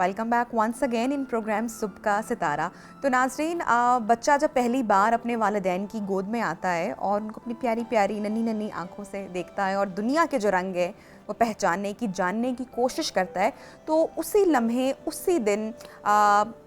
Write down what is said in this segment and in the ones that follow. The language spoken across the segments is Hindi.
Welcome back once again in programme सुबह का सितारा। तो नाज़रीन, बच्चा जब पहली बार अपने वालिदैन की गोद में आता है और उनको अपनी प्यारी प्यारी नन्ही नन्ही आँखों से देखता है और दुनिया के जो रंग है वो पहचानने की, जानने की कोशिश करता है, तो उसी लम्हे, उसी दिन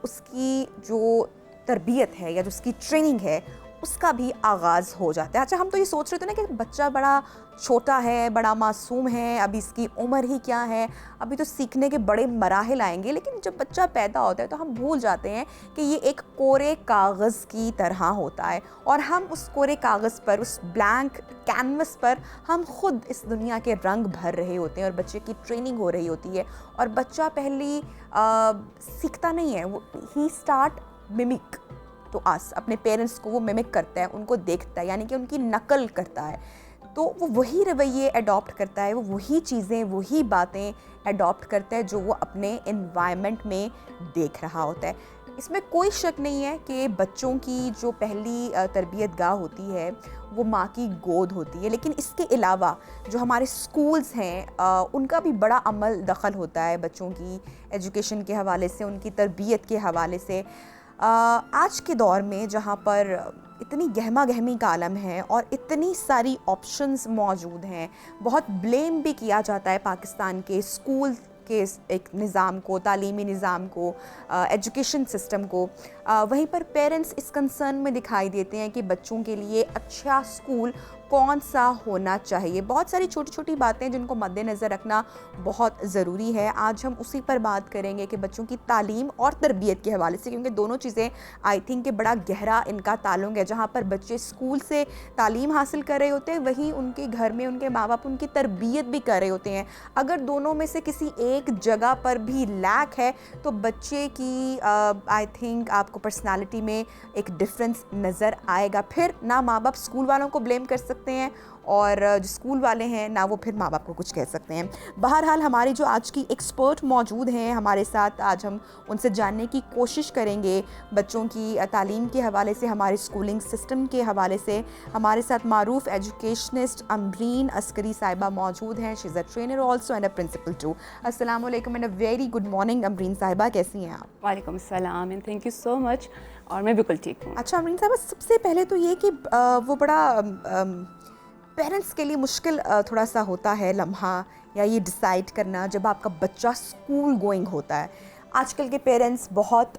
उसकी जो तरबियत है या जो उसकी ट्रेनिंग है उसका भी आगाज़ हो जाता है। अच्छा, हम तो ये सोच रहे थे ना कि बच्चा बड़ा छोटा है, बड़ा मासूम है, अभी इसकी उम्र ही क्या है, अभी तो सीखने के बड़े मराहिल आएंगे, लेकिन जब बच्चा पैदा होता है तो हम भूल जाते हैं कि ये एक कोरे कागज़ की तरह होता है और हम उस कोरे कागज़ पर, उस ब्लैंक कैनवस पर हम खुद इस दुनिया के रंग भर रहे होते हैं और बच्चे की ट्रेनिंग हो रही होती है। और बच्चा पहली सीखता नहीं है, वो ही स्टार्ट मिमिक तो अपने पेरेंट्स को वो मिमिक करता है, उनको देखता है, यानी कि उनकी नकल करता है। तो वो वही रवैये अडॉप्ट करता है, वो वही चीज़ें, वही बातें अडॉप्ट करता है जो वो अपने एनवायरनमेंट में देख रहा होता है। इसमें कोई शक नहीं है कि बच्चों की जो पहली तरबियत गाह होती है वो माँ की गोद होती है, लेकिन इसके अलावा जो हमारे स्कूल्स हैं उनका भी बड़ा अमल दखल होता है बच्चों की एजुकेशन के हवाले से, उनकी तरबियत के हवाले से। आज के दौर में जहाँ पर इतनी गहमा गहमी का आलम है और इतनी सारी ऑप्शंस मौजूद हैं, बहुत ब्लेम भी किया जाता है पाकिस्तान के स्कूल के एक निज़ाम को, तालीमी निज़ाम को, एजुकेशन सिस्टम को। वहीं पर पेरेंट्स इस कंसर्न में दिखाई देते हैं कि बच्चों के लिए अच्छा स्कूल कौन सा होना चाहिए। बहुत सारी छोटी छोटी बातें जिनको मद्देनज़र रखना बहुत ज़रूरी है। आज हम उसी पर बात करेंगे कि बच्चों की तालीम और तरबियत के हवाले से, क्योंकि दोनों चीज़ें आई थिंक कि बड़ा गहरा इनका ताल्लुक़ है। जहाँ पर बच्चे स्कूल से तालीम हासिल कर रहे होते हैं, वहीं उनके घर में उनके माँ बाप उनकी तरबियत भी कर रहे होते हैं। अगर दोनों में से किसी एक जगह पर भी लैक है तो बच्चे की आई थिंक आपको पर्सनालिटी में एक डिफरेंस नज़र आएगा। फिर ना माँ बाप स्कूल वालों को ब्लेम कर सकते हैं और जो स्कूल वाले हैं ना वो फिर माँ बाप को कुछ कह सकते हैं। बहरहाल, हमारी जो आज की एक्सपर्ट मौजूद हैं हमारे साथ, आज हम उनसे जानने की कोशिश करेंगे बच्चों की तालीम के हवाले से, हमारे स्कूलिंग सिस्टम के हवाले से। हमारे साथ मारूफ एजुकेशनिस्ट अमरीन अस्करी साहिबा मौजूद हैं। She is a trainer also and a principal too. अस्सलाम वालेकुम and a very good morning Amreen साहिबा, कैसी हैं आप? वालेकुम सलाम and thank you so much. और मैं बिल्कुल ठीक हूँ। अच्छा अमरीन साहिबा, सबसे पहले तो ये कि वो बड़ा पेरेंट्स के लिए मुश्किल थोड़ा सा होता है लम्हा या ये डिसाइड करना जब आपका बच्चा स्कूल गोइंग होता है। आजकल के पेरेंट्स बहुत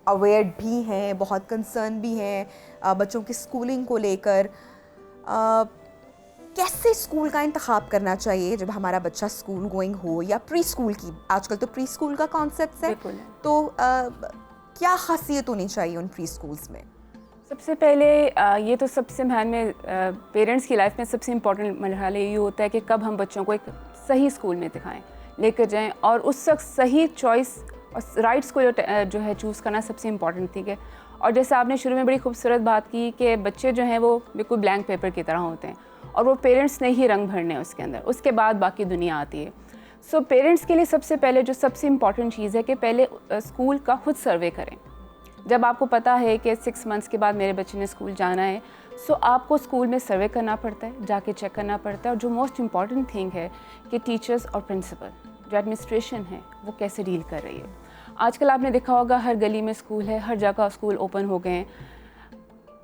अवेयर भी हैं, बहुत कंसर्न भी हैं बच्चों की स्कूलिंग को लेकर। कैसे स्कूल का इंतखाब करना चाहिए जब हमारा बच्चा स्कूल गोइंग हो, या प्री स्कूल की, आजकल तो प्री स्कूल का कॉन्सेप्ट है, तो क्या खासियत होनी चाहिए उन प्री स्कूल्स में? सबसे पहले ये तो सबसे में पेरेंट्स की लाइफ में सबसे इम्पॉर्टेंट मरहला ये होता है कि कब हम बच्चों को एक सही स्कूल में दिखाएं, लेकर जाएं, और उस वक्त सही चॉइस और राइट स्कूल जो है चूज़ करना सबसे इम्पॉर्टेंट, ठीक है। और जैसे आपने शुरू में बड़ी खूबसूरत बात की कि बच्चे जो हैं वो बिल्कुल ब्लैंक पेपर की तरह होते हैं और वो पेरेंट्स ने ही रंग भरने हैं उसके अंदर, उसके बाद बाकी दुनिया आती है। सो पेरेंट्स के लिए सबसे पहले जो सबसे इम्पॉर्टेंट चीज़ है कि पहले स्कूल का खुद सर्वे करें। जब आपको पता है कि 6 मंथ्स के बाद मेरे बच्चे ने स्कूल जाना है, सो आपको स्कूल में सर्वे करना पड़ता है, जाके चेक करना पड़ता है। और जो मोस्ट इम्पॉर्टेंट थिंग है कि टीचर्स और प्रिंसिपल, जो एडमिनिस्ट्रेशन है, वो कैसे डील कर रही है। आजकल आपने देखा होगा हर गली में स्कूल है, हर जगह स्कूल ओपन हो गए हैं,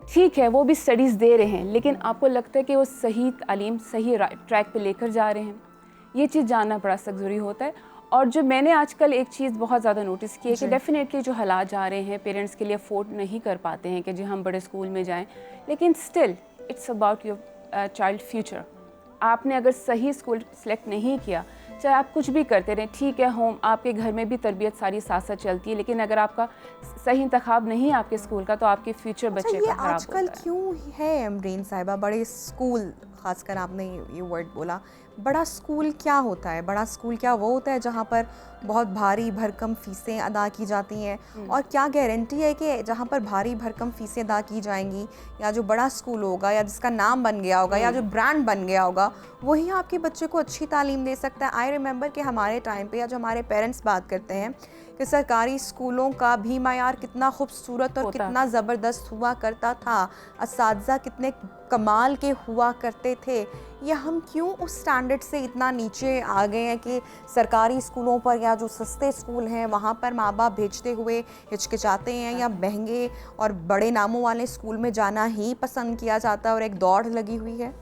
ठीक है, वो भी स्टडीज़ दे रहे हैं, लेकिन आपको लगता है कि वो सही तालीम सही ट्रैक पे लेकर जा रहे हैं, ये चीज़ जानना बड़ा सख्त ज़रूरी होता है। और जो मैंने आजकल एक चीज़ बहुत ज़्यादा नोटिस की है कि डेफिनेटली जो हालात जा रहे हैं, पेरेंट्स के लिए अफोर्ड नहीं कर पाते हैं कि जी हम बड़े स्कूल में जाएं, लेकिन still it's about your child future. आपने अगर सही स्कूल सेलेक्ट नहीं किया, चाहे आप कुछ भी करते रहें, ठीक है, होम आपके घर में भी तरबियत सारी साथ साथ चलती है, लेकिन अगर आपका सही इंतखाब नहीं है आपके स्कूल का, तो आपके फ्यूचर बच्चे का खराब होता है। आजकल क्यों है अमरीन साहिबा, बड़े स्कूल, खासकर आपने ये वर्ड बोला, बड़ा स्कूल क्या होता है? बड़ा स्कूल क्या वो होता है जहाँ पर बहुत भारी भरकम फ़ीसें अदा की जाती हैं? और क्या गारंटी है कि जहाँ पर भारी भरकम फ़ीसें अदा की जाएंगी, या जो बड़ा स्कूल होगा, या जिसका नाम बन गया होगा, या जो ब्रांड बन गया होगा, वही आपके बच्चे को अच्छी तालीम दे सकता है? आई रिमेंबर कि हमारे टाइम पे, या जो हमारे पेरेंट्स बात करते हैं कि सरकारी स्कूलों का भी मायार कितना खूबसूरत और कितना ज़बरदस्त हुआ करता था, असातिज़ा कितने कमाल के हुआ करते थे। या हम क्यों उस स्टैंडर्ड से इतना नीचे आ गए हैं कि सरकारी स्कूलों पर या जो सस्ते स्कूल हैं वहाँ पर माँ बाप भेजते हुए हिचकिचाते हैं, या महंगे और बड़े नामों वाले स्कूल में जाना ही पसंद किया जाता है और एक दौड़ लगी हुई है?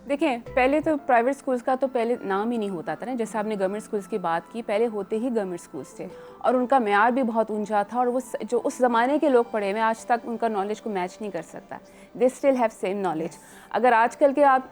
देखिए, पहले तो प्राइवेट स्कूल्स का तो पहले नाम ही नहीं होता था ना, जैसे आपने गवर्नमेंट स्कूल्स की बात की, पहले होते ही गवर्नमेंट स्कूल्स थे और उनका म्यार भी बहुत ऊंचा था और वो जो उस ज़माने के लोग पढ़े हुए आज तक उनका नॉलेज को मैच नहीं कर सकता। They still have same knowledge. अगर आजकल के आप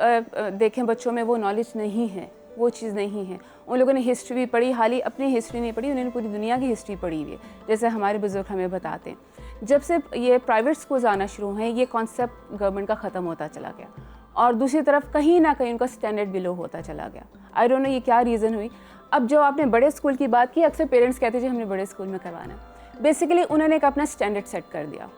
देखें बच्चों में वो नॉलेज नहीं है, वो चीज़ नहीं है। उन लोगों ने हिस्ट्री भी पढ़ी, हाल ही अपनी हिस्ट्री नहीं पढ़ी, उन्होंने पूरी दुनिया की हिस्ट्री पढ़ी हुई है, जैसे हमारे बुजुर्ग हमें बताते हैं। जब से ये प्राइवेट स्कूल्स आना शुरू हुए, ये कॉन्सेप्ट गवर्नमेंट का ख़त्म होता चला गया और दूसरी तरफ कहीं ना कहीं उनका स्टैंडर्ड बिलो होता चला गया। आई डोंट नो ये क्या रीज़न हुई। अब जो आपने बड़े स्कूल की बात की, अक्सर पेरेंट्स कहते हैं हमने बड़े स्कूल में करवाना। बेसिकली उन्होंने एक अपना स्टैंडर्ड सेट कर दिया।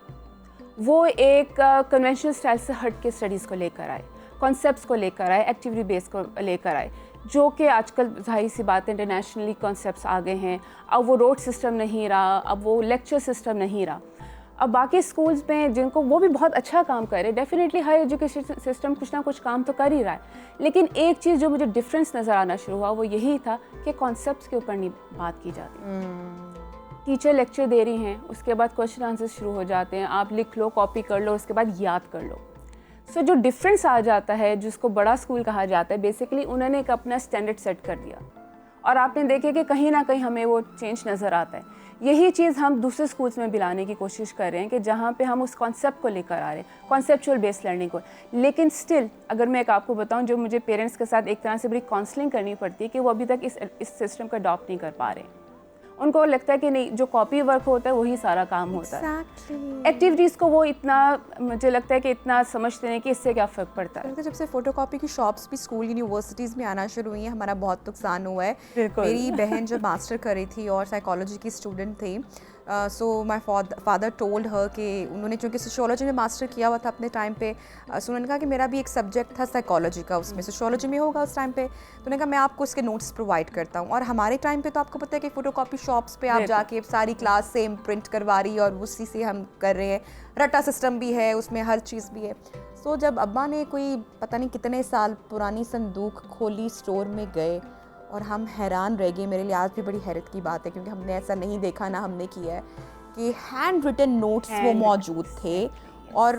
वो एक कन्वेंशनल स्टाइल से हट के स्टडीज़ को लेकर आए, कॉन्सेप्ट्स को लेकर आए, एक्टिविटी बेस को लेकर आए, जो कि आजकल जाहिर सी बात है इंटरनेशनली कॉन्सेप्ट्स आ गए हैं। अब वो रोड सिस्टम नहीं रहा, अब वो लेक्चर सिस्टम नहीं रहा। अब बाकी स्कूल्स में जिनको वो भी बहुत अच्छा काम कर रहे हैं, डेफिनेटली हायर एजुकेशन सिस्टम कुछ ना कुछ काम तो कर ही रहा है, लेकिन एक चीज़ जो मुझे डिफरेंस नज़र आना शुरू हुआ वो यही था कि कॉन्सेप्ट्स के ऊपर नहीं बात की जाती। टीचर लेक्चर दे रही हैं, उसके बाद क्वेश्चन आंसर शुरू हो जाते हैं, आप लिख लो, कॉपी कर लो, उसके बाद याद कर लो। सो जो डिफरेंस आ जाता है, जिसको बड़ा स्कूल कहा जाता है, बेसिकली उन्होंने एक अपना स्टैंडर्ड सेट कर दिया और आपने देखे कि कहीं ना कहीं हमें वो चेंज नज़र आता है। यही चीज़ हम दूसरे स्कूल्स में भी लाने की कोशिश कर रहे हैं कि जहाँ पे हम उस कॉन्सेप्ट को लेकर आ रहे हैं, कॉन्सेप्चुअल बेस्ड लर्निंग को। लेकिन स्टिल अगर मैं एक आपको बताऊँ, जो मुझे पेरेंट्स के साथ एक तरह से बड़ी काउंसलिंग करनी पड़ती है कि वो अभी तक इस सिस्टम को अडॉप्ट नहीं कर पा रहे हैं। उनको लगता है कि नहीं, जो कॉपी वर्क होता है वही सारा काम होता है। एक्टिविटीज़ को वो इतना, मुझे लगता है कि इतना समझते नहीं कि इससे क्या फ़र्क पड़ता है। जब से फोटोकॉपी की शॉप्स भी स्कूल यूनिवर्सिटीज़ में आना शुरू हुई हैं, हमारा बहुत नुकसान हुआ है। मेरी बहन जब मास्टर कर रही थी और साइकोलॉजी की स्टूडेंट थी, so my father told her कि उन्होंने चूँकि सोशियोलॉजी में मास्टर किया हुआ था अपने टाइम पे, सो उन्होंने कहा कि मेरा भी एक सब्जेक्ट था साइकोलॉजी का, उसमें सोशियोलॉजी में होगा उस टाइम पे, तो उन्होंने कहा मैं आपको उसके नोट्स प्रोवाइड करता हूँ। और हमारे टाइम पे तो आपको पता है कि फ़ोटोकॉपी शॉप्स पे आप जाके सारी क्लास सेम प्रिंट करवा रही और उसी से हम कर रहे हैं, रट्टा सिस्टम भी है उसमें, हर चीज़ भी है। सो जब अब्बा ने कोई पता नहीं कितने साल पुरानी संदूक खोली, स्टोर में गए और हम हैरान रह गए। मेरे लिए आज भी बड़ी हैरत की बात है क्योंकि हमने ऐसा नहीं देखा ना हमने किया है कि हैंड रिटन नोट्स वो मौजूद थे और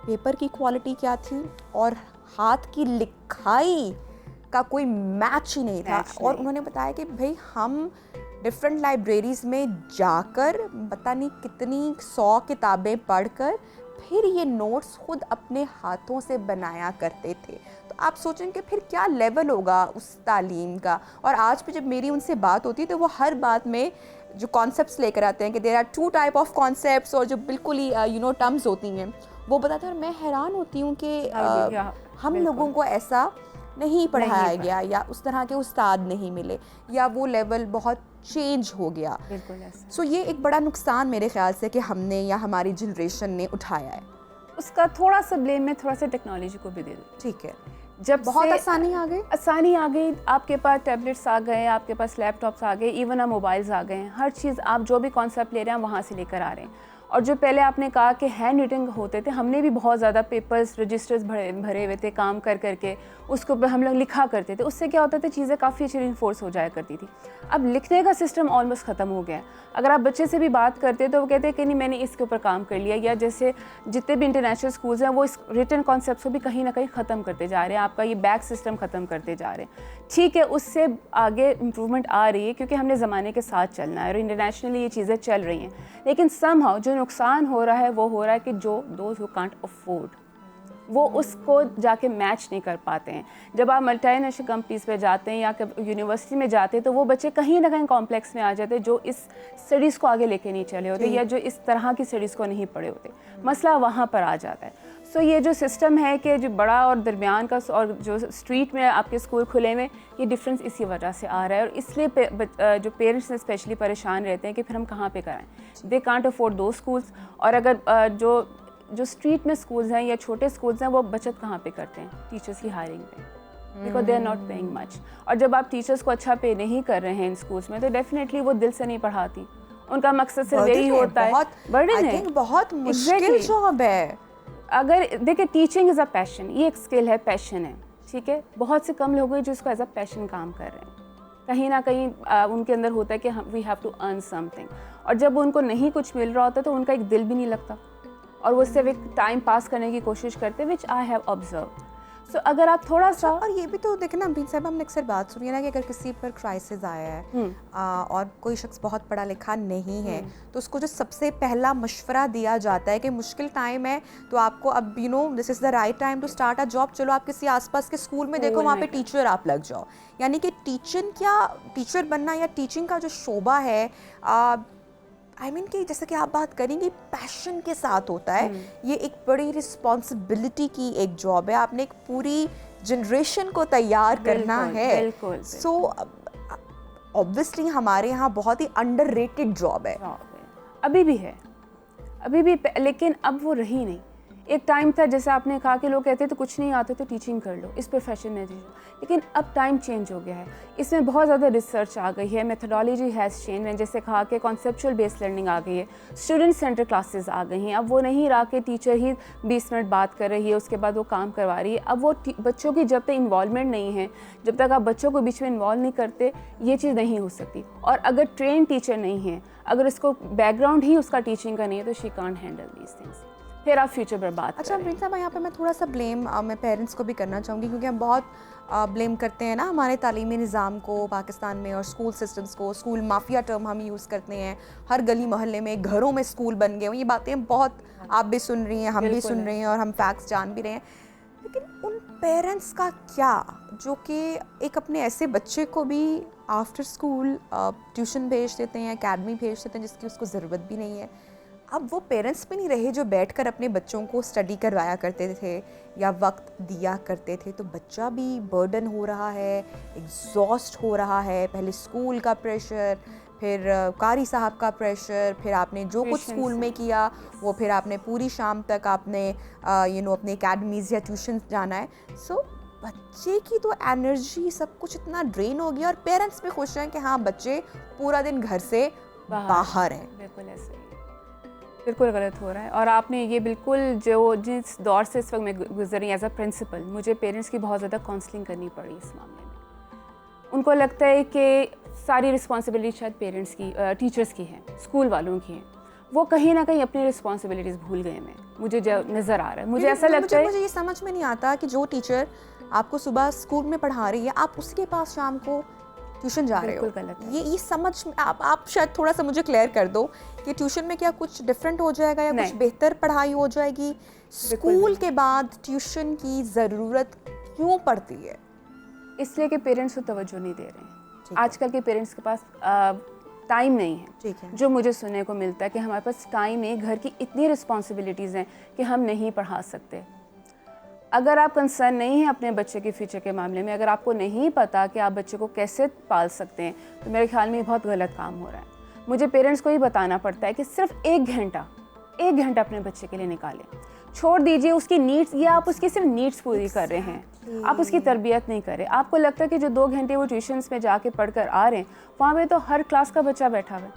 पेपर की क्वालिटी क्या थी और हाथ की लिखाई का कोई मैच ही नहीं था। और उन्होंने बताया कि भाई हम डिफरेंट लाइब्रेरीज़ में जाकर पता नहीं कितनी 100 किताबें पढ़कर फिर ये नोट्स खुद अपने हाथों से बनाया करते थे। तो आप सोचें कि फिर क्या लेवल होगा उस तालीम का। और आज भी जब मेरी उनसे बात होती है तो वो हर बात में जो कॉन्सेप्ट्स लेकर आते हैं कि there are 2 type of concepts और जो बिल्कुल ही टर्म्स होती हैं वो बताते हैं। और मैं हैरान होती हूँ कि हम लोगों को ऐसा नहीं पढ़ाया गया या उस तरह के उस्ताद नहीं मिले या वो लेवल बहुत चेंज हो गया। सो ये एक बड़ा नुकसान मेरे ख्याल से कि हमने या हमारी जनरेशन ने उठाया है। उसका थोड़ा सा ब्लेम में थोड़ा सा टेक्नोलॉजी को भी दे दूँ। ठीक है, जब बहुत आसानी आ गई, आपके पास टैबलेट्स आ गए, आपके पास लैपटॉप्स आ गए, इवन अब मोबाइल्स आ गए हैं। हर चीज़ आप जो भी कॉन्सेप्ट ले रहे हैं वहाँ से लेकर आ रहे हैं। और जो पहले आपने कहा कि हैंड रिटन होते थे, हमने भी बहुत ज़्यादा पेपर्स रजिस्टर्स भरे हुए थे, काम कर करके उसके ऊपर हम लोग लिखा करते थे। उससे क्या होता था, चीज़ें काफ़ी अच्छी इन्फोर्स हो जाया करती थी। अब लिखने का सिस्टम ऑलमोस्ट ख़त्म हो गया है। अगर आप बच्चे से भी बात करते हैं तो वो कहते हैं कि नहीं मैंने इसके ऊपर काम कर लिया, या जैसे जितने भी इंटरनेशनल स्कूल्स हैं वो इस रिटन कॉन्सेप्ट को भी कहीं ना कहीं ख़त्म करते जा रहे हैं। आपका ये बैक सिस्टम ख़त्म करते जा रहे हैं। ठीक है, उससे आगे इम्प्रूवमेंट आ रही है क्योंकि हमने ज़माने के साथ चलना है और इंटरनेशनली ये चीज़ें चल रही हैं। लेकिन समहाउ जो नुकसान हो रहा है वो हो रहा है कि जो दोज हु कांट अफोर्ड वो उसको जाके मैच नहीं कर पाते हैं। जब आप मल्टीनेशनल कंपनीज पे जाते हैं या यूनिवर्सिटी में जाते हैं तो वो बच्चे कहीं ना कहीं कॉम्प्लेक्स में आ जाते हैं जो इस स्टडीज़ को आगे लेके नहीं चले होते या जो इस तरह की स्टडीज़ को नहीं पढ़े होते। मसला वहाँ पर आ जाता है। सो ये जो सिस्टम है कि जो बड़ा और दरमियान का और जो स्ट्रीट में आपके स्कूल खुले में, ये डिफरेंस इसी वजह से आ रहा है। और इसलिए जो पेरेंट्स स्पेशली परेशान रहते हैं कि फिर हम कहाँ पे कराएं। दे कांट अफोर्ड दो स्कूल्स। और अगर जो स्ट्रीट में स्कूल्स हैं या छोटे स्कूल्स हैं वो बचत कहाँ पे करते हैं, टीचर्स की हायरिंग पे, because they are not paying much. और जब आप टीचर्स को अच्छा पे नहीं कर रहे हैं इन स्कूल्स में तो डेफिनेटली वो दिल से नहीं पढ़ाती। उनका मकसद सिर्फ यही होता है, बर्डन है, बहुत मुश्किल जॉब है। अगर देखिए टीचिंग इज़ अ पैशन, ये एक स्किल है, पैशन है। ठीक है, बहुत से कम लोग हैं जो इसको एज अ पैशन काम कर रहे हैं। कहीं ना कहीं उनके अंदर होता है कि हम we have to earn something, और जब उनको नहीं कुछ मिल रहा होता तो उनका एक दिल भी नहीं लगता और वो सिर्फ एक टाइम पास करने की कोशिश करते हैं, विच आई हैव ऑब्जर्व। सो अगर आप थोड़ा सा, और ये भी तो देखें ना अमरीन साहब, हमने अक्सर बात सुनी है ना कि अगर किसी पर क्राइसिस आया है और कोई शख्स बहुत पढ़ा लिखा नहीं है तो उसको जो सबसे पहला मशवरा दिया जाता है कि मुश्किल टाइम है तो आपको अब this is the right time to start a job, चलो आप किसी आसपास के स्कूल में देखो, वहाँ पे टीचर आप लग जाओ। यानी कि टीचर बनना या टीचिंग का जो शोबा है कि जैसे कि आप बात करेंगे पैशन के साथ होता है, ये एक बड़ी रिस्पॉन्सिबिलिटी की एक जॉब है, आपने एक पूरी जनरेशन को तैयार करना है। सो ऑब्वियसली हमारे यहाँ बहुत ही अंडररेटेड जॉब है। अभी भी है, अभी भी, लेकिन अब वो रही नहीं। एक टाइम था जैसे आपने कहा कि लोग कहते तो कुछ नहीं आते तो टीचिंग कर लो, इस प्रोफेशन में टीचर, लेकिन अब टाइम चेंज हो गया है, इसमें बहुत ज़्यादा रिसर्च आ गई है, मेथोडोलॉजी हैज़ चेंज। मैंने जैसे कहा कि कॉन्सेप्चुअल बेस्ड लर्निंग आ गई है, स्टूडेंट सेंटर क्लासेस आ गई हैं। अब वो नहीं रहा कि टीचर ही 20 मिनट बात कर रही है उसके बाद वो काम करवा रही है। अब वो बच्चों की जब तक इन्वॉल्वमेंट नहीं है, जब तक आप बच्चों को बीच में इन्वॉल्व नहीं करते, ये चीज़ नहीं हो सकती। और अगर ट्रेन टीचर नहीं है, अगर उसको बैकग्राउंड ही उसका टीचिंग का नहीं है तो she can't handle these things, फिर आप फ्यूचर पर बात। अच्छा अमरीन साहब, यहाँ पे मैं थोड़ा सा ब्लेम मैं पेरेंट्स को भी करना चाहूँगी, क्योंकि हम बहुत ब्लेम करते हैं ना हमारे तालीमी निज़ाम को पाकिस्तान में और स्कूल सिस्टम्स को। स्कूल माफिया टर्म हम यूज़ करते हैं, हर गली मोहल्ले में घरों में स्कूल बन गए। ये बातें बहुत आप भी सुन रही हैं, हम भी सुन रहे हैं और हम फैक्ट्स जान भी रहे हैं। लेकिन उन पेरेंट्स का क्या जो कि एक अपने ऐसे बच्चे को भी आफ्टर स्कूल ट्यूशन भेज देते हैं, अकेडमी भेज देते हैं जिसकी उसको ज़रूरत भी नहीं है। अब वो पेरेंट्स भी नहीं रहे जो बैठकर अपने बच्चों को स्टडी करवाया करते थे या वक्त दिया करते थे, तो बच्चा भी बर्डन हो रहा है, एग्जॉस्ट हो रहा है। पहले स्कूल का प्रेशर, फिर कारी साहब का प्रेशर, फिर आपने जो कुछ स्कूल में किया वो फिर आपने पूरी शाम तक आपने अपने एकेडमीज़ या ट्यूशन जाना है। सो बच्चे की तो एनर्जी सब कुछ इतना ड्रेन हो गया और पेरेंट्स भी खुश हैं कि हाँ बच्चे पूरा दिन घर से बाहर हैं। बिल्कुल ऐसे ही, बिल्कुल गलत हो रहा है। और आपने ये बिल्कुल जो जिस दौर से इस वक्त मैं गुजर रही एज अ प्रिंसिपल, मुझे पेरेंट्स की बहुत ज़्यादा काउंसलिंग करनी पड़ी इस मामले में। उनको लगता है कि सारी रिस्पॉन्सिबिलिटी शायद पेरेंट्स की, टीचर्स की है, स्कूल वालों की है। वो कहीं ना कहीं अपनी रिस्पॉन्सिबिलिटीज़ भूल गए हैं, मुझे जो नज़र आ रहा है। मुझे ऐसा लगता है, मुझे ये समझ में नहीं आता कि जो टीचर आपको सुबह स्कूल में पढ़ा रही है आप उसके पास शाम को ट्यूशन जा रहे हो। गलत है। ये समझ आप शायद थोड़ा सा मुझे क्लियर कर दो कि ट्यूशन में क्या कुछ डिफरेंट हो जाएगा या कुछ बेहतर पढ़ाई हो जाएगी? स्कूल के बाद ट्यूशन की ज़रूरत क्यों पड़ती है? इसलिए कि पेरेंट्स को तवज्जो नहीं दे रहे हैं। आजकल के पेरेंट्स के पास टाइम नहीं है। ठीक है। जो मुझे सुनने को मिलता है कि हमारे पास टाइम नहीं, घर की इतनी रिस्पॉन्सिबिलिटीज़ हैं कि हम नहीं पढ़ा सकते। अगर आप कंसर्न नहीं हैं अपने बच्चे के फ्यूचर के मामले में, अगर आपको नहीं पता कि आप बच्चे को कैसे पाल सकते हैं, तो मेरे ख्याल में बहुत गलत काम हो रहा है। मुझे पेरेंट्स को ही बताना पड़ता है कि सिर्फ एक घंटा अपने बच्चे के लिए निकालें। छोड़ दीजिए उसकी नीड्स, या आप उसकी सिर्फ नीड्स पूरी कर रहे हैं, आप उसकी तरबियत नहीं कर रहे। आपको लगता है कि जो 2 घंटे वो ट्यूशन्स में जाके पढ़ कर आ रहे हैं, वहाँ पे तो हर क्लास का बच्चा बैठा हुआ है,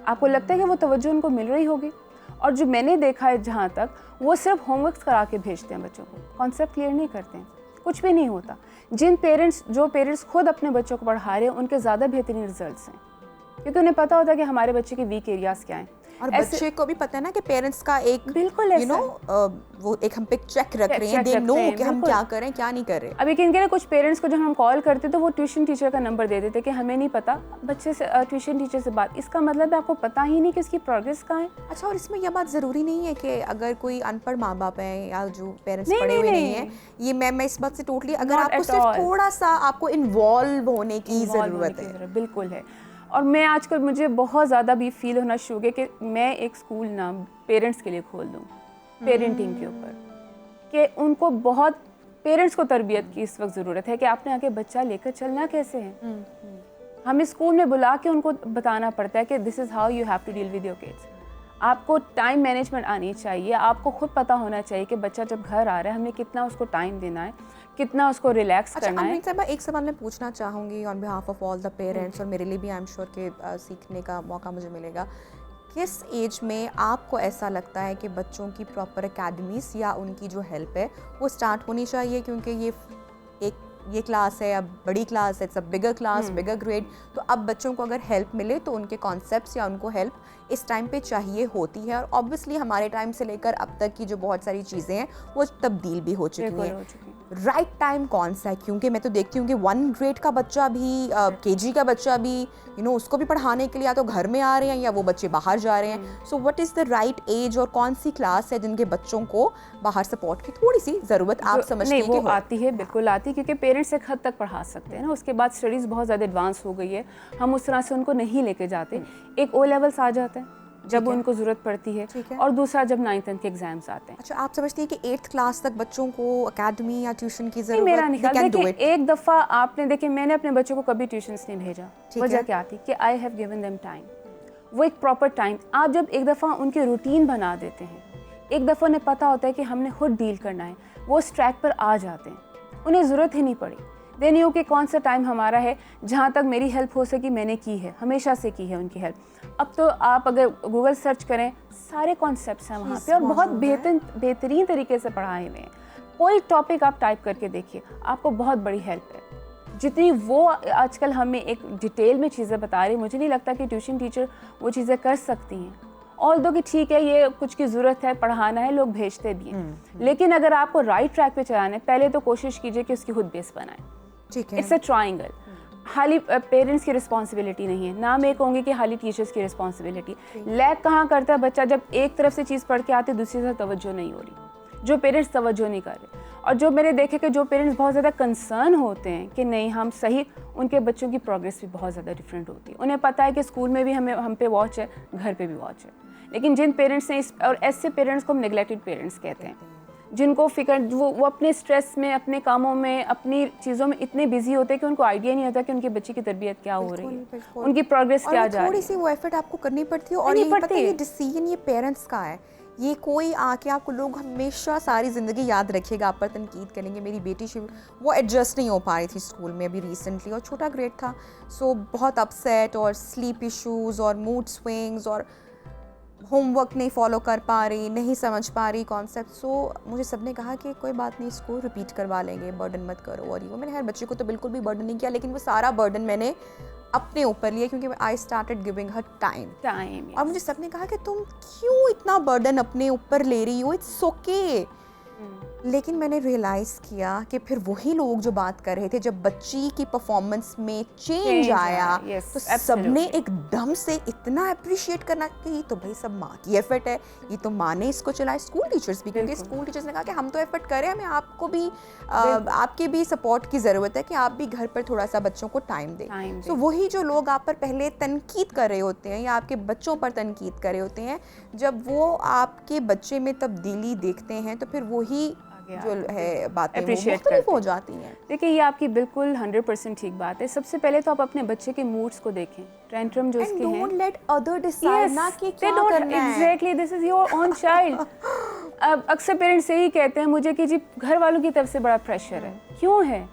आपको लगता है कि वो तवज्जो उनको मिल रही होगी? और जो मैंने देखा है जहाँ तक, वो सिर्फ होमवर्क करा के भेजते हैं बच्चों को, कॉन्सेप्ट क्लियर नहीं करते हैं, कुछ भी नहीं होता। जो पेरेंट्स खुद अपने बच्चों को पढ़ा रहे हैं उनके ज़्यादा बेहतरीन रिजल्ट्स हैं, क्योंकि उन्हें पता होता है कि हमारे बच्चे के वीक एरियाज़ क्या हैं। और बच्चे को भी पता है ना कि पेरेंट्स का एक बिल्कुल वो एक हम पे चेक रख रहे हैं, दे नो कि हम क्या करें क्या नहीं कर रहे। अभी किन कुछ पेरेंट्स को जब हम कॉल करते तो वो ट्यूशन टीचर का नंबर दे देते कि हमें नहीं पता, बच्चे से ट्यूशन टीचर से बात। इसका मतलब है आपको पता ही नहीं कि उसकी प्रोग्रेस कहाँ है। अच्छा, और इसमें यह बात ज़रूरी नहीं है कि अगर कोई अनपढ़ माँ बाप है या जो पेरेंट्स पढ़े हुए नहीं है, ये मैं इस बात से टोटली, अगर आपको सिर्फ थोड़ा सा आपको इन्वॉल्व होने की ज़रूरत है। बिल्कुल है। और मैं आजकल मुझे बहुत ज़्यादा भी फील होना शुरू हो गया कि मैं एक स्कूल ना पेरेंट्स के लिए खोल दूँ, पेरेंटिंग के ऊपर, कि उनको बहुत पेरेंट्स को तरबियत की इस वक्त ज़रूरत है कि आपने आगे बच्चा लेकर चलना कैसे है। हमें स्कूल में बुला के उनको बताना पड़ता है कि this is how you have to deal with your kids. आपको टाइम मैनेजमेंट आनी चाहिए, आपको खुद पता होना चाहिए कि बच्चा जब घर आ रहा है हमें कितना उसको टाइम देना है, कितना उसको रिलैक्स करना है। अच्छा, एक सवाल मैं पूछना चाहूँगी on behalf of all the parents, और मेरे लिए भी आई एम श्योर कि सीखने का मौका मुझे मिलेगा। किस एज में आपको ऐसा लगता है कि बच्चों की प्रॉपर एकेडमीज या उनकी जो हेल्प है वो स्टार्ट होनी चाहिए? क्योंकि ये एक ये क्लास है, अब बड़ी क्लास है, it's a bigger class, bigger grade, तो अब बच्चों को अगर हेल्प मिले तो उनके कॉन्सेप्ट्स या उनको हेल्प इस टाइम पे चाहिए होती है। और ऑब्वियसली हमारे टाइम से लेकर अब तक की जो बहुत सारी चीज़ें हैं वो तब्दील भी हो चुकी हैं। राइट टाइम कौन सा है? क्योंकि मैं तो देखती हूँ कि 1 ग्रेड का बच्चा भी, केजी का बच्चा भी, उसको भी पढ़ाने के लिए या तो घर में आ रहे हैं या वो बच्चे बाहर जा रहे हैं। So what is the right age और कौन सी क्लास है जिनके बच्चों को बाहर सपोर्ट की थोड़ी सी ज़रूरत आप समझते हैं? नहीं, वो आती है, बिल्कुल आती है, क्योंकि पेरेंट्स एक हद तक पढ़ा सकते हैं ना, उसके बाद स्टडीज़ बहुत ज़्यादा एडवांस हो गई है, हम उस तरह से उनको नहीं लेके जाते। एक O लेवल्स आ जाता है जब उनको ज़रूरत पड़ती है, और दूसरा जब 9th-10th के एग्जाम्स आते हैं। अच्छा, आप समझती हैं कि 8th क्लास तक बच्चों को एकेडमी या ट्यूशन की ज़रूरत? मेरा नहीं ख्याल। देखिए, एक दफ़ा आपने देखिए, मैंने अपने बच्चों को कभी ट्यूशन्स नहीं भेजा। वजह क्या थी कि I have given them time, वो एक प्रॉपर टाइम। आप जब एक दफ़ा उनकी रूटीन बना देते हैं, एक दफ़ा उन्हें पता होता है कि हमने खुद डील करना है, वो उस ट्रैक पर आ जाते हैं, उन्हें ज़रूरत ही नहीं पड़ी। देन यू कि कौन सा टाइम हमारा है जहाँ तक मेरी हेल्प हो सकी मैंने की है, हमेशा से की है उनकी हेल्प। अब तो आप अगर गूगल सर्च करें, सारे कॉन्सेप्ट्स हैं वहाँ पे, और बहुत बेहतरीन तरीके से पढ़ाए हुए हैं। कोई टॉपिक आप टाइप करके देखिए, आपको बहुत बड़ी हेल्प है। जितनी वो आजकल हमें एक डिटेल में चीज़ें बता रही, मुझे नहीं लगता कि ट्यूशन टीचर वो चीज़ें कर सकती हैं। ऑल्दो कि ठीक है, ये कुछ की ज़रूरत है, पढ़ाना है, लोग भेजते भी हैं, लेकिन अगर आपको राइट ट्रैक पे चलाना है, पहले तो कोशिश कीजिए कि उसकी खुद बेस बनाएं। ठीक है, इट्स अ ट्रायंगल। हाली पेरेंट्स की रिस्पॉन्सिबिलिटी नहीं है, ना मैं कहूँगी कि हाली टीचर्स की रिस्पॉन्सिबिलिटी। लैग कहाँ करता है बच्चा? जब एक तरफ से चीज़ पढ़ के आते, दूसरी तरफ तवज्जो नहीं हो रही, जो पेरेंट्स तवज्जो नहीं कर रहे। और जो मैंने देखे कि जो पेरेंट्स बहुत ज़्यादा कंसर्न होते हैं कि नहीं हम सही, उनके बच्चों की प्रोग्रेस भी बहुत ज़्यादा डिफरेंट होती है। उन्हें पता है कि स्कूल में भी हम पे वॉच है, घर पे भी वॉच है। लेकिन जिन पेरेंट्स ने और ऐसे पेरेंट्स को हम नेग्लेक्टेड पेरेंट्स कहते हैं, जिनको फिक्र, वो अपने स्ट्रेस में, अपने कामों में, अपनी चीज़ों में इतने बिजी होते हैं कि उनको आइडिया नहीं होता कि उनके बच्चे की तरबियत क्या हो रही है, उनकी प्रोग्रेस क्या जा रही है। थोड़ी सी वो एफर्ट आपको करनी पड़ती है। और ये पता है, ये डिसीजन ये पेरेंट्स का है, ये कोई आके आपको लोग हमेशा सारी ज़िंदगी याद रखेगा, आप पर तनकीद करेंगे। मेरी बेटी वो एडजस्ट नहीं हो पा रही थी स्कूल में अभी रिसेंटली, और छोटा ग्रेड था, सो बहुत अपसेट और स्लीप इश्यूज़ और मूड स्विंग्स और होमवर्क नहीं फॉलो कर पा रही, नहीं समझ पा रही कॉन्सेप्ट। सो मुझे सबने कहा कि कोई बात नहीं, इसको रिपीट करवा लेंगे, बर्डन मत करो। और मैंने हर बच्चे को तो बिल्कुल भी बर्डन नहीं किया, लेकिन वो सारा बर्डन मैंने अपने ऊपर लिया, क्योंकि I started giving her time. और मुझे सबने कहा कि तुम क्यों इतना बर्डन अपने ऊपर ले रही हो, इट्स ओके। लेकिन मैंने रियलाइज़ किया कि फिर वही लोग जो बात कर रहे थे, जब बच्ची की परफॉर्मेंस में चेंज आया, तो सबने एकदम से इतना अप्रिशिएट करना कि ये तो भाई सब माँ की एफर्ट है, ये तो माँ ने इसको चलाया। स्कूल टीचर्स भी, क्योंकि स्कूल टीचर्स ने कहा कि हम तो एफर्ट कर रहे हैं, हमें आपको भी आपके भी सपोर्ट की ज़रूरत है कि आप भी घर पर थोड़ा सा बच्चों को टाइम दें। तो वही जो लोग आप पर पहले तनकीद कर रहे होते हैं या आपके बच्चों पर तनकीद कर रहे होते हैं, जब वो आपके बच्चे में तब्दीली देखते हैं, तो फिर वही जो है बातें मुख्तलिफ हो जाती हैं। देखिए, ये आपकी बिल्कुल 100% ठीक बात है। सबसे पहले तो आप अपने बच्चे के मूड्स को देखें, टेंट्रम जो उसके हैं, डोंट लेट अदर डिसाइड ना कि क्या करना है। Exactly, this is your own child. अब अक्सर पेरेंट्स यही कहते हैं मुझे कि जी घर वालों की तरफ से बड़ा प्रेशर है। क्यों है?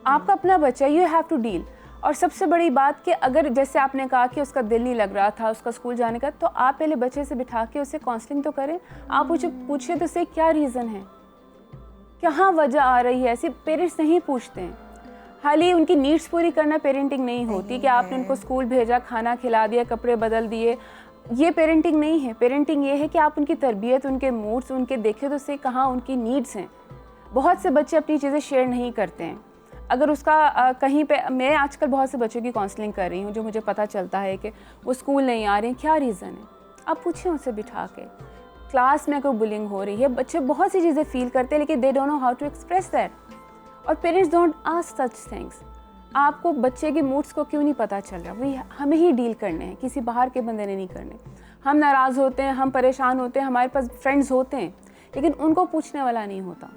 आपका अपना बच्चा, यू हैव टू डील। और सबसे बड़ी बात कि अगर जैसे आपने कहा कि उसका दिल नहीं लग रहा था उसका स्कूल जाने का, तो आप पहले बच्चे से बिठा के उसे काउंसलिंग तो करें। आप उसे पूछिए तो उसे क्या रीज़न है, कहाँ वजह आ रही है। ऐसे पेरेंट्स नहीं पूछते हैं। हाली उनकी नीड्स पूरी करना पेरेंटिंग नहीं होती कि आपने उनको स्कूल भेजा, खाना खिला दिया, कपड़े बदल दिए, ये पेरेंटिंग नहीं है। पेरेंटिंग ये है कि आप उनकी तरबियत, उनके मूड्स, उनके देखें तो उससे कहाँ उनकी नीड्स हैं। बहुत से बच्चे अपनी चीज़ें शेयर नहीं करते हैं। अगर उसका कहीं पे, मैं आजकल बहुत से बच्चों की काउंसलिंग कर रही हूँ, जो मुझे पता चलता है कि वो स्कूल नहीं आ रहे हैं, क्या रीज़न है, आप पूछिए उनसे बिठा के। क्लास में कोई बुलिंग हो रही है, बच्चे बहुत सी चीज़ें फील करते हैं, लेकिन they don't know how to express that, और parents don't ask such things. आपको बच्चे के मूड्स को क्यों नहीं पता चल रहा, वही हमें ही डील करने हैं, किसी बाहर के बंदे ने नहीं करने। हम नाराज़ होते हैं, हम परेशान होते हैं, हमारे पास फ्रेंड्स होते हैं, लेकिन उनको पूछने वाला नहीं होता।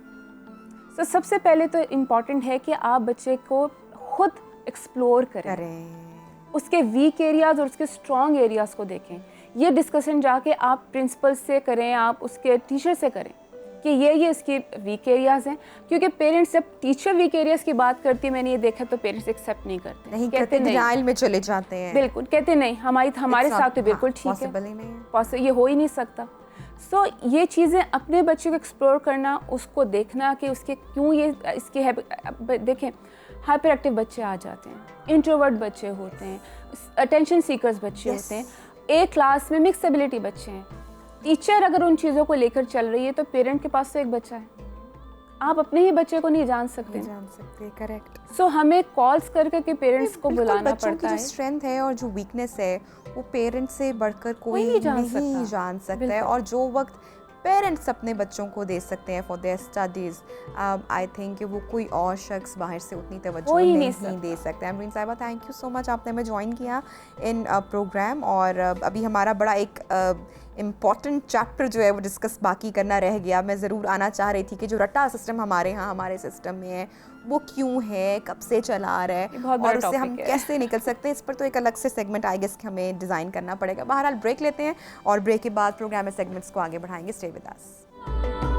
तो सबसे पहले तो इम्पॉर्टेंट है कि आप बच्चे को खुद एक्सप्लोर करें, उसके वीक एरियाज़ और उसके स्ट्रॉन्ग एरियाज़ को देखें। ये डिस्कशन जाके आप प्रिंसिपल से करें, आप उसके टीचर से करें कि ये इसकी वीक एरियाज़ हैं। क्योंकि पेरेंट्स जब टीचर वीक एरियाज़ की बात करती है, मैंने ये देखा, तो पेरेंट्स एक्सेप्ट नहीं करते, नहीं कहते, डिनाइल में चले जाते हैं। बिल्कुल कहते नहीं, हमारे साथ तो बिल्कुल ठीक है, ये हो ही नहीं सकता। सो ये चीज़ें अपने बच्चे को एक्सप्लोर करना, उसको देखना कि उसके क्यों ये इसके देखें, हाइपर एक्टिव बच्चे आ जाते हैं, इंट्रोवर्ट बच्चे होते हैं, अटेंशन सीकर्स बच्चे होते हैं, एक क्लास में मिक्स एबिलिटी बच्चे हैं। टीचर अगर उन चीज़ों को लेकर चल रही है तो पेरेंट के पास तो एक बच्चा है, आप अपने ही बच्चे को नहीं जान सकते। करेक्ट। सो हमें कॉल्स करके के पेरेंट्स को बुलाना बच्चों पड़ता की है। जो स्ट्रेंथ है और जो वीकनेस है वो पेरेंट्स से बढ़कर कोई नहीं जान नहीं सकता। जान सकता है। बिल्कुल। और जो वक्त पेरेंट्स अपने बच्चों को दे सकते हैं for their studies, I think वो कोई और शख्स बाहर से उतनी तवज्जो कोई नहीं नहीं दे सकता। अमरीन साहिबा, थैंक यू सो मच, आपने हमें ज्वाइन किया इन प्रोग्राम। और अभी हमारा बड़ा एक इम्पॉर्टेंट चैप्टर जो है वो डिस्कस बाकी करना रह गया। मैं ज़रूर आना चाह रही थी कि जो रट्टा सिस्टम हमारे यहाँ हमारे सिस्टम में है वो क्यों है, कब से चला आ रहा है और उससे हम कैसे निकल सकते हैं। इस पर तो एक अलग से सेगमेंट आई गेस हमें डिज़ाइन करना पड़ेगा। बहरहाल ब्रेक लेते हैं और ब्रेक के बाद प्रोग्राम में सेगमेंट्स को आगे बढ़ाएंगे। Stay with us.